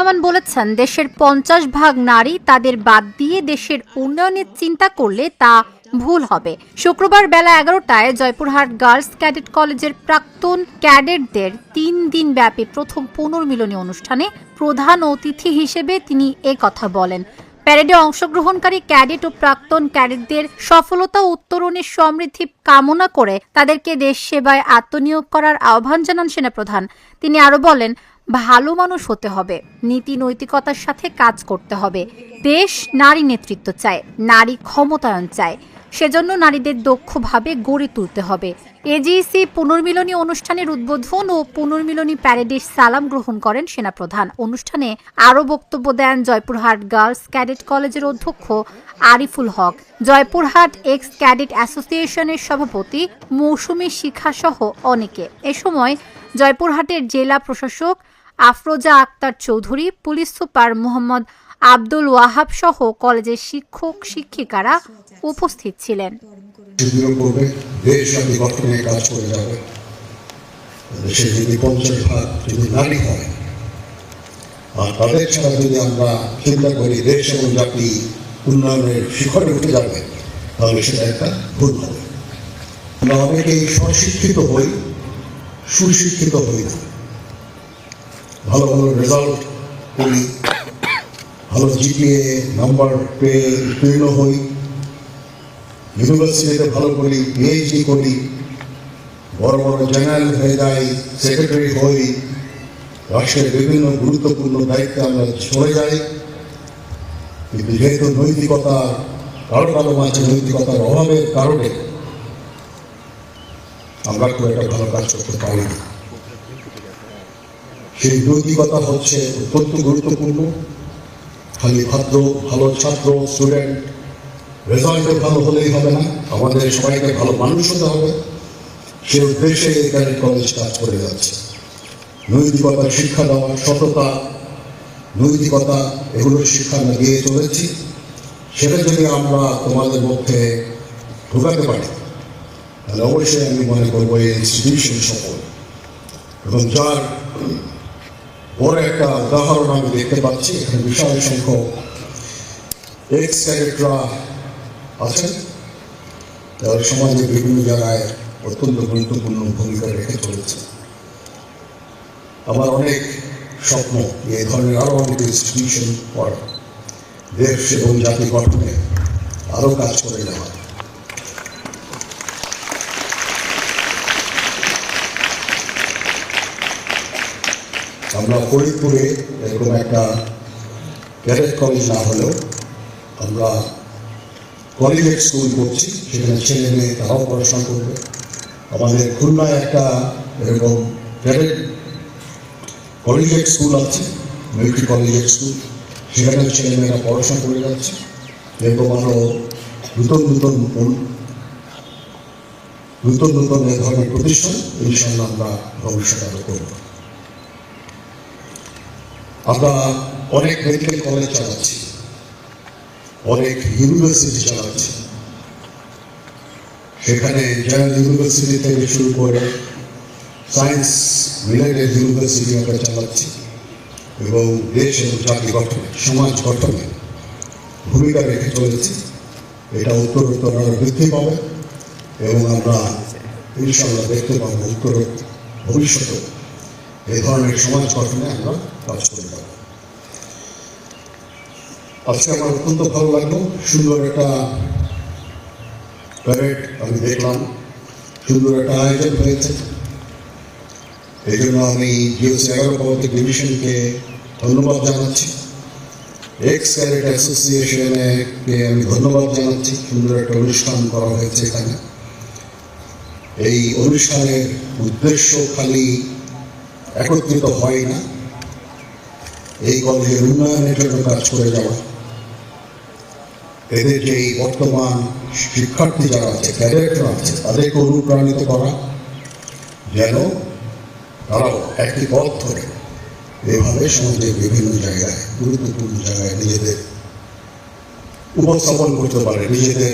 রহমান বলেছেন, দেশের 50% নারী তাদের বাদ দিয়ে দেশের উন্নয়নের চিন্তা করলে তা ভুল হবে। শুক্রবার বেলা 11টায় জয়পুরহাট গার্লস ক্যাডেট কলেজের প্রাক্তন ক্যাডেটদের 3 দিন ব্যাপী প্রথম পুনর্মিলনী অনুষ্ঠানে প্রধান অতিথি হিসেবে তিনি কথা বলেন। প্যারেডে অংশগ্রহণকারী ক্যাডেট ও প্রাক্তন ক্যাডেটদের সফলতা ও উত্তরণের সমৃদ্ধি কামনা করে তাদেরকে দেশ সেবায় আত্মনিয়োগ করার আহ্বান জানান সেনাপ্রধান। তিনি আরো বলেন, ভালো মানুষ হতে হবে, নীতি নৈতিকতার সাথে কাজ করতে হবে। দেশ নারী নেতৃত্ব চায়, নারী ক্ষমতায়ন চায়, সেজন্য নারীদের দক্ষভাবে গড়ে তুলতে হবে। এজিসি পুনর্মিলনী অনুষ্ঠানের উদ্বোধন ও পুনর্মিলনী প্যারেডের সালাম গ্রহণ করেন সেনাপ্রধান। অনুষ্ঠানে আরও বক্তব্য দেন জয়পুরহাট গার্লস ক্যাডেট কলেজের অধ্যক্ষ আরিফুল হক, জয়পুরহাট এক্স ক্যাডেট অ্যাসোসিয়েশনের সভাপতি মৌসুমী শিখা সহ অনেকে। এ সময় জয়পুরহাটের জেলা প্রশাসক আফরোজা আক্তার চৌধুরী, পুলিশ সুপার মোহাম্মদ আব্দুল ওয়াহাব সহ কলেজের শিক্ষক শিক্ষিকারা উপস্থিত ছিলেন। তাদের ছাড়া যদি আমরা চিন্তা করি দেশ এবং জাতি উন্নয়নের শিখরে উঠে যাবে, তাহলে সেটা একটা ভুল হবে। আমরা অনেকেই স্বশিক্ষিত হই, সুশিক্ষিত হই না। ভালো ভালো রেজাল্ট করি, ভালো জিপিএ নাম্বার পেয়ে উত্তীর্ণ হই, ইউনিভার্সিটিতে ভালো করি, পিএইচডি করি, বড় বড় জেনারেল হয়ে যাই, সেক্রেটারি হই, রাষ্ট্রের বিভিন্ন গুরুত্বপূর্ণ দায়িত্বে আমরা সরে যাই। কিন্তু যেহেতু নৈতিকতা কারো কারো মাঝে নৈতিকতার অভাবের কারণে আমরা খুব একটা ভালো কাজ করতে পারি না। সেই নৈতিকতা হচ্ছে অত্যন্ত গুরুত্বপূর্ণ। খালি ভালো ছাত্র স্টুডেন্ট রেজাল্টে ভালো হলেই হবে না, আমাদের সবাইকে ভালো মানুষ হতে হবে। সে উদ্দেশ্যে এই ক্যাডেট কলেজ কাজ করে যাচ্ছে। নৈতিকতার শিক্ষা দেওয়া, সততা, নৈতিকতা এগুলোর শিক্ষা আমরা দিয়ে চলেছি। সেটা যদি আমরা তোমাদের মধ্যে ঢোকাতে পারি, তাহলে অবশ্যই আমি মনে করবো এই ইনস্টিটিউশন সফল। এবং যার বড় একটা উদাহরণ আমি দেখতে পাচ্ছি, এখানে বিশাল সংখ্যক এক্স ক্যাডেটরা আছেন, যারা সমাজে বিভিন্ন জায়গায় অত্যন্ত গুরুত্বপূর্ণ ভূমিকা রেখে চলেছে। আমার অনেক স্বপ্ন এই ধরনের আরো অনেক ইনস্টিটিউশন করা, দেশ এবং জাতি গঠনে আরো কাজ করে যাওয়া। আমরা ফরিদপুরে এরকম একটা ক্যাডেট কলেজ না হলেও আমরা কলেজিয়েট স্কুল করছি, সেখানে ছেলে মেয়ে তারাও পড়াশোনা করবে। আমাদের খুলনায় একটা এরকম ক্যাডেট কলেজিয়েট স্কুল আছে, মিলিটারি কলেজিয়েট স্কুল, সেখানে ছেলে মেয়েরা পড়াশোনা করে যাচ্ছে। এরকম আরও নূতন নূতন এ ধরনের প্রতিষ্ঠান ইনশাআল্লাহ আমরা ভবিষ্যতে আরো করব। আমরা অনেক মেডিকেল কলেজ চালাচ্ছি, অনেক ইউনিভার্সিটি চালাচ্ছি। সেখানে জেনারেল ইউনিভার্সিটি থেকে শুরু করে সায়েন্স রিলেটেড ইউনিভার্সিটি আমরা চালাচ্ছি এবং দেশ এবং জাতি গঠনে, সমাজ গঠনে ভূমিকা রেখে চলেছি। এটা উত্তরোত্তর আরো বৃদ্ধি পাবে এবং আমরা ইনশাআল্লাহ দেখতে পাবো উত্তর ভবিষ্যতে এই ধরনের সমাজ গঠনে আমরা কাজ করে যাব। আজকে আমার অত্যন্ত ভালো লাগলো, সুন্দর একটা প্যারেড আমি দেখলাম, সুন্দর একটা আয়োজন হয়েছে। এই জন্য আমি জিওসি 11 পদাতিক ডিভিশনকে ধন্যবাদ জানাচ্ছি, এক্স ক্যাডেট অ্যাসোসিয়েশনকে আমি ধন্যবাদ জানাচ্ছি। সুন্দর একটা অনুষ্ঠান করা হয়েছে এখানে। এই অনুষ্ঠানের উদ্দেশ্য খালি একত্রিত হয় না, এই কলেজের উন্নয়নের জন্য কাজ করে যাওয়া, এদের যে বর্তমান শিক্ষার্থী যারা আছে, ক্যাডেটরা আছে, তাদেরকে অনুপ্রাণিত করা, যেন তারাও একটি পথ ধরে এইভাবে সমাজের বিভিন্ন জায়গায়, গুরুত্বপূর্ণ জায়গায় নিজেদের উপস্থাপন করতে পারে, নিজেদের